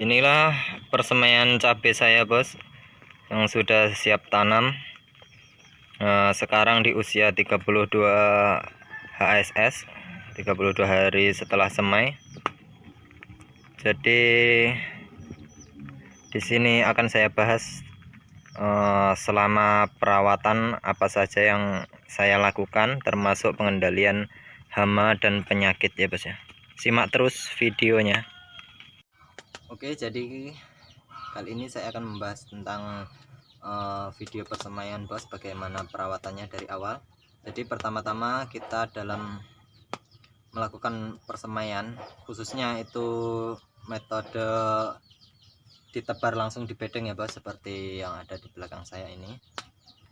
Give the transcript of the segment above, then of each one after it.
Inilah persemaian cabai saya, bos, yang sudah siap tanam. Sekarang di usia 32 HSS, 32 hari setelah semai. Jadi di sini akan saya bahas selama perawatan apa saja yang saya lakukan, termasuk pengendalian hama dan penyakit ya, bos ya. Simak terus videonya. Oke, jadi kali ini saya akan membahas tentang video persemaian, bos, bagaimana perawatannya dari awal. Jadi pertama-tama kita dalam melakukan persemaian, khususnya itu metode ditebar langsung di bedeng ya, bos, seperti yang ada di belakang saya ini.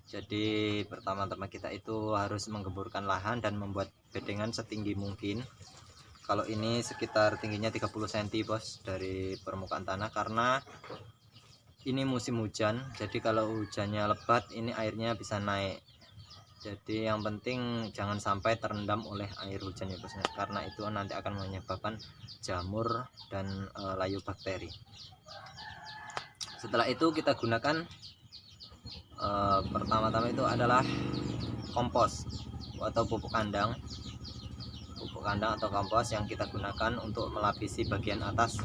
Jadi pertama-tama kita itu harus menggemburkan lahan dan membuat bedengan setinggi mungkin. Kalau ini sekitar tingginya 30 cm, bos, dari permukaan tanah, karena ini musim hujan. Jadi kalau hujannya lebat, ini airnya bisa naik. Jadi yang penting jangan sampai terendam oleh air hujan ya, bos, karena itu nanti akan menyebabkan jamur dan layu bakteri. Setelah itu kita gunakan pertama-tama itu adalah kompos atau pupuk kandang atau kompos yang kita gunakan untuk melapisi bagian atas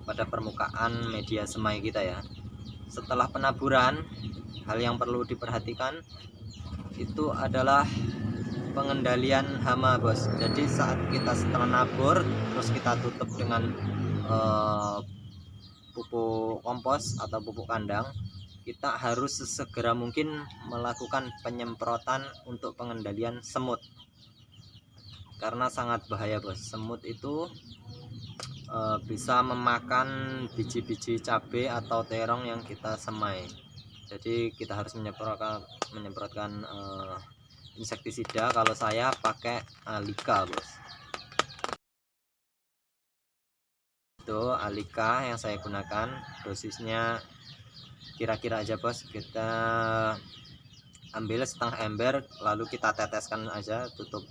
pada permukaan media semai kita ya. Setelah penaburan, hal yang perlu diperhatikan itu adalah pengendalian hama, bos. Jadi saat kita setelah nabur, terus kita tutup dengan pupuk kompos atau pupuk kandang, kita harus sesegera mungkin melakukan penyemprotan untuk pengendalian semut, karena sangat bahaya, bos. Semut itu bisa memakan biji-biji cabai atau terong yang kita semai. Jadi kita harus menyemprotkan insektisida. Kalau saya pakai Alika, bos. Itu Alika yang saya gunakan, dosisnya kira-kira aja, bos. Kita ambil setengah ember, lalu kita teteskan aja, cukup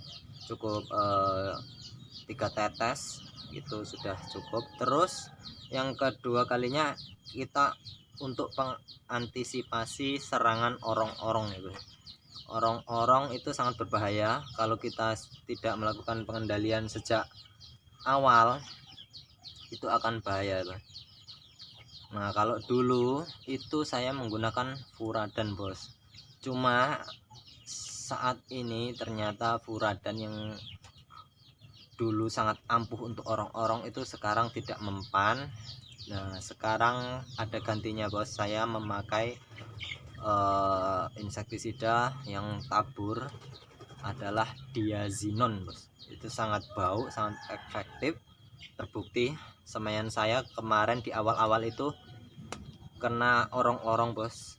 3 tetes itu sudah cukup. Terus yang kedua kalinya kita untuk mengantisipasi serangan orong-orong itu. Orong-orong itu sangat berbahaya kalau kita tidak melakukan pengendalian sejak awal, itu akan bahaya. Nah, kalau dulu itu saya menggunakan Furadan, bos. Cuma saat ini ternyata Furadan yang dulu sangat ampuh untuk orong-orong itu sekarang tidak mempan. Nah, sekarang ada gantinya, bos. Saya memakai insektisida yang tabur adalah diazinon, bos. Itu sangat bau, sangat efektif. Terbukti semaian saya kemarin di awal-awal itu kena orong-orong, bos.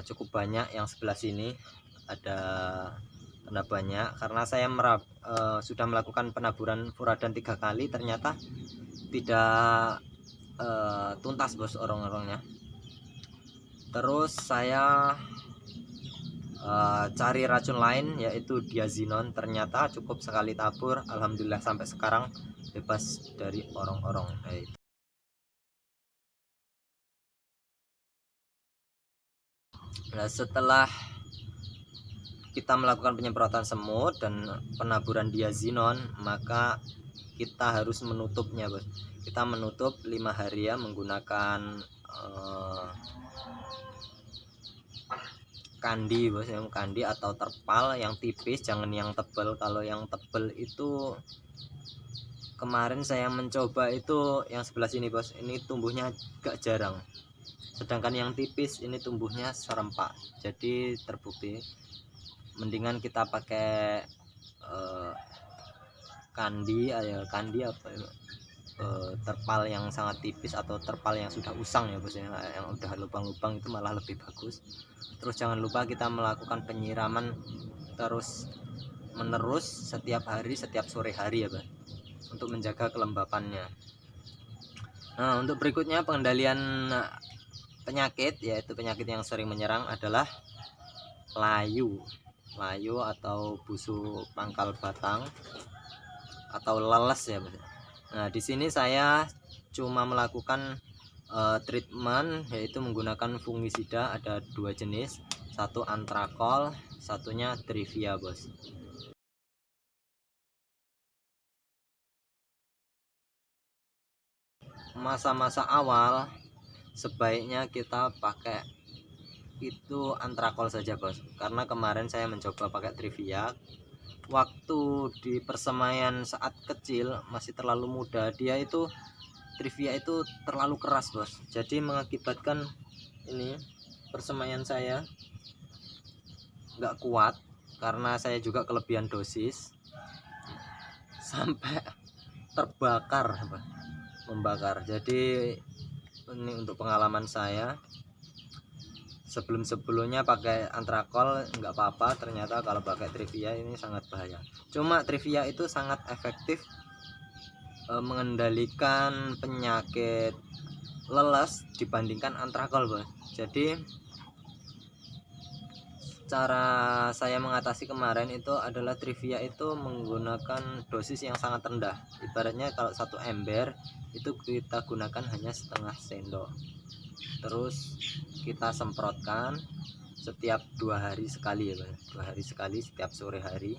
Cukup banyak, yang sebelah sini ada kena banyak, karena saya sudah melakukan penaburan Furadan 3 kali, ternyata tidak tuntas, bos, orong-orongnya. Terus saya cari racun lain yaitu diazinon, ternyata cukup sekali tabur, alhamdulillah sampai sekarang bebas dari orong-orong. Nah, setelah kita melakukan penyemprotan semut dan penaburan diazinon, maka kita harus menutupnya, bos. Kita menutup 5 hari ya, menggunakan kandi, bos, yang kandi atau terpal yang tipis, jangan yang tebal. Kalau yang tebal itu kemarin saya mencoba itu yang sebelah sini, bos, ini tumbuhnya agak jarang, sedangkan yang tipis ini tumbuhnya serempak. Jadi terbukti mendingan kita pakai kandi apa ya, terpal yang sangat tipis atau terpal yang sudah usang ya, bos, yang udah lubang-lubang itu malah lebih bagus. Terus jangan lupa kita melakukan penyiraman terus menerus setiap hari, setiap sore hari ya, bos, untuk menjaga kelembapannya. Nah, untuk berikutnya pengendalian penyakit, yaitu penyakit yang sering menyerang adalah layu atau busuk pangkal batang atau leles ya, bos. Nah, di sini saya cuma melakukan treatment, yaitu menggunakan fungisida. Ada 2 jenis, satu antrakol, satunya trivia bos. Masa-masa awal sebaiknya kita pakai itu antrakol saja bos, karena kemarin saya mencoba pakai trivia waktu di persemaian saat kecil, masih terlalu muda, dia itu trivia itu terlalu keras bos, jadi mengakibatkan ini persemaian saya nggak kuat, karena saya juga kelebihan dosis sampai terbakar, membakar. Jadi ini untuk pengalaman saya, sebelumnya pakai antrakol nggak apa-apa, ternyata kalau pakai trivia ini sangat bahaya. Cuma trivia itu sangat efektif mengendalikan penyakit leles dibandingkan antrakol bos. Jadi cara saya mengatasi kemarin itu adalah trivia itu menggunakan dosis yang sangat rendah. Ibaratnya kalau 1 ember itu kita gunakan hanya setengah sendok, terus kita semprotkan setiap 2 hari sekali ya, 2 hari sekali, setiap sore hari,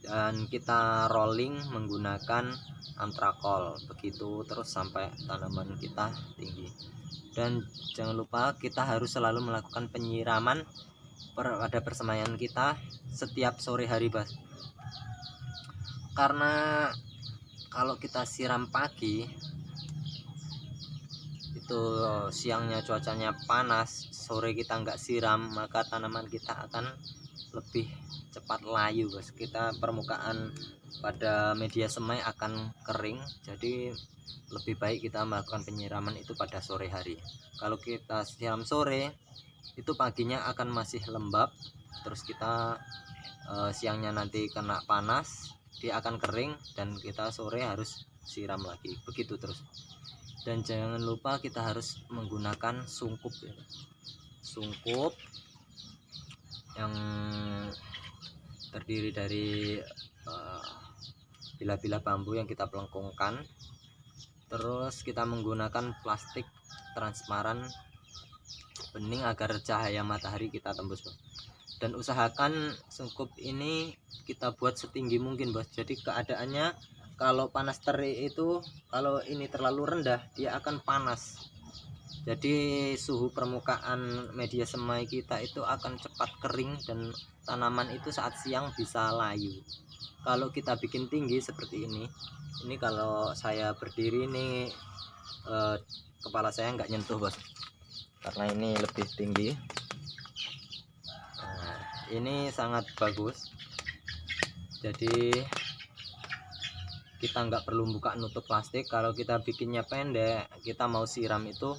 dan kita rolling menggunakan antrakol, begitu terus sampai tanaman kita tinggi. Dan jangan lupa kita harus selalu melakukan penyiraman pada persemaian kita setiap sore hari bos, karena kalau kita siram pagi itu siangnya cuacanya panas, sore kita nggak siram, maka tanaman kita akan lebih cepat layu bos. Kita permukaan pada media semai akan kering, jadi lebih baik kita melakukan penyiraman itu pada sore hari. Kalau kita siram sore, itu paginya akan masih lembab, terus kita siangnya nanti kena panas, dia akan kering, dan kita sore harus siram lagi, begitu terus. Dan jangan lupa kita harus menggunakan sungkup ya. Sungkup yang terdiri dari bila-bila bambu yang kita pelengkungkan, terus kita menggunakan plastik transparan bening agar cahaya matahari kita tembus bos. Dan usahakan sungkup ini kita buat setinggi mungkin bos, jadi keadaannya kalau panas terik itu, kalau ini terlalu rendah dia akan panas, jadi suhu permukaan media semai kita itu akan cepat kering dan tanaman itu saat siang bisa layu. Kalau kita bikin tinggi seperti ini kalau saya berdiri ini kepala saya nggak nyentuh bos, karena ini lebih tinggi. Nah, ini sangat bagus, jadi kita nggak perlu buka nutup plastik. Kalau kita bikinnya pendek, kita mau siram itu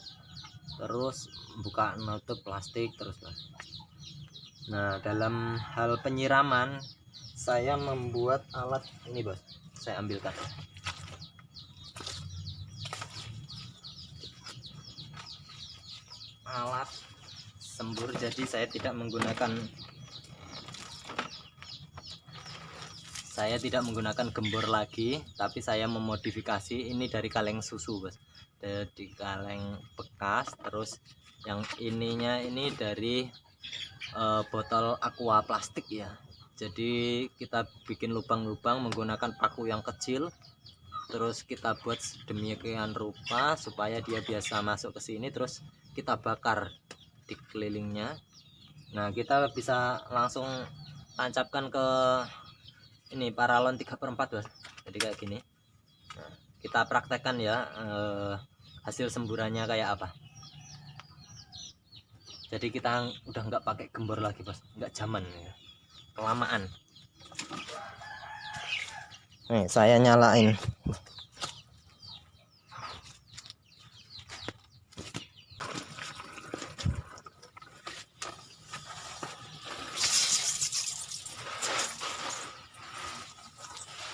terus buka nutup plastik terus. Nah, dalam hal penyiraman saya membuat alat ini bos, saya ambilkan. Alat sembur, jadi saya tidak menggunakan gembor lagi, tapi saya memodifikasi. Ini dari kaleng susu bos, dari kaleng bekas. Terus yang ininya ini dari botol aqua plastik ya, jadi kita bikin lubang-lubang menggunakan paku yang kecil, terus kita buat sedemikian rupa supaya dia biasa masuk ke sini, terus kita bakar di kelilingnya. Nah, kita bisa langsung tancapkan ke ini paralon 3/4 bos, jadi kayak gini. Nah, kita praktekkan ya hasil semburannya kayak apa. Jadi kita udah nggak pakai gembor lagi bos, nggak zaman ya, kelamaan. Nih saya nyalain.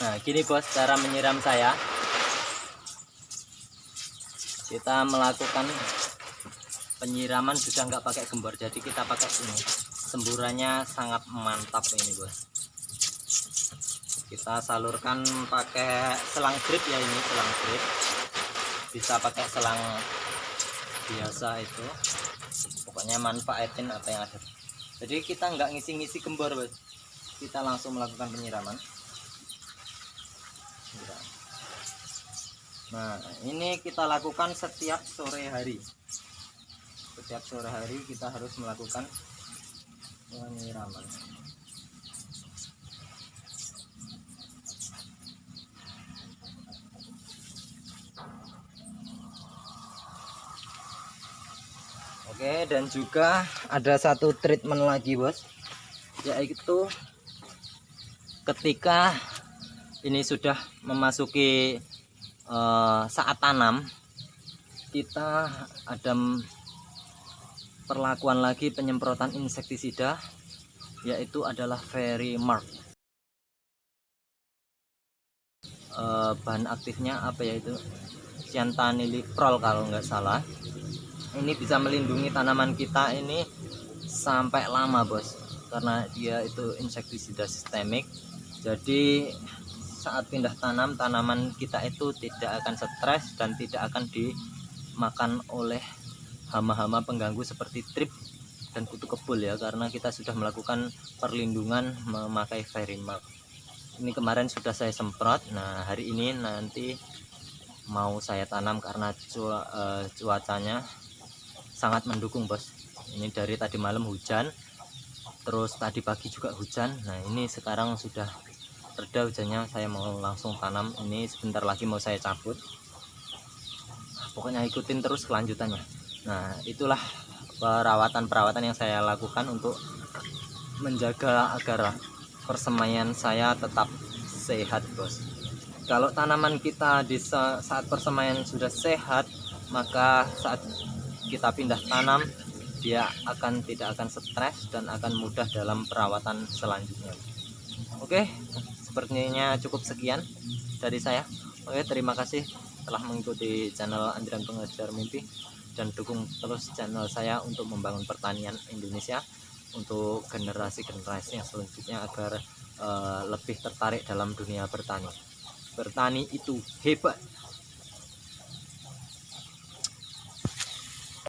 Nah, gini bos cara menyiram saya. Kita melakukan penyiraman sudah nggak pakai gembor, jadi kita pakai ini. Semburannya sangat mantap ini bos. Kita salurkan pakai selang drip ya, ini selang drip. bisa pakai selang biasa itu, pokoknya manfaatin apa yang ada. Jadi kita nggak ngisi-ngisi gembor, bos, kita langsung melakukan penyiraman. Nah, ini kita lakukan setiap sore hari. Setiap sore hari kita harus melakukan penyiraman. Oke, dan juga ada satu treatment lagi, bos, yaitu ketika ini sudah memasuki saat tanam, kita ada perlakuan lagi penyemprotan insektisida, yaitu adalah Verimark. Bahan aktifnya apa ya, itu cyantaniliprol kalau nggak salah. Ini bisa melindungi tanaman kita ini sampai lama, bos, karena dia itu insektisida sistemik. Jadi saat pindah tanam, tanaman kita itu tidak akan stres dan tidak akan dimakan oleh hama-hama pengganggu seperti trip dan kutu kebul ya, karena kita sudah melakukan perlindungan memakai Verimark. Ini kemarin sudah saya semprot. Nah, hari ini nanti mau saya tanam karena cuacanya sangat mendukung, bos. Ini dari tadi malam hujan, terus tadi pagi juga hujan. Nah, ini sekarang sudah reda hujannya, saya mau langsung tanam. Ini sebentar lagi mau saya cabut. Pokoknya ikutin terus kelanjutannya. Nah, itulah perawatan yang saya lakukan untuk menjaga agar persemaian saya tetap sehat, bos. Kalau tanaman kita di saat persemaian sudah sehat, maka saat kita pindah tanam dia tidak akan stres dan akan mudah dalam perawatan selanjutnya. Oke, sepertinya cukup sekian dari saya. Oke, terima kasih telah mengikuti channel Andrian Pengejar Mimpi, dan dukung terus channel saya untuk membangun pertanian Indonesia untuk generasi-generasi yang selanjutnya agar lebih tertarik dalam dunia bertani. Bertani itu hebat.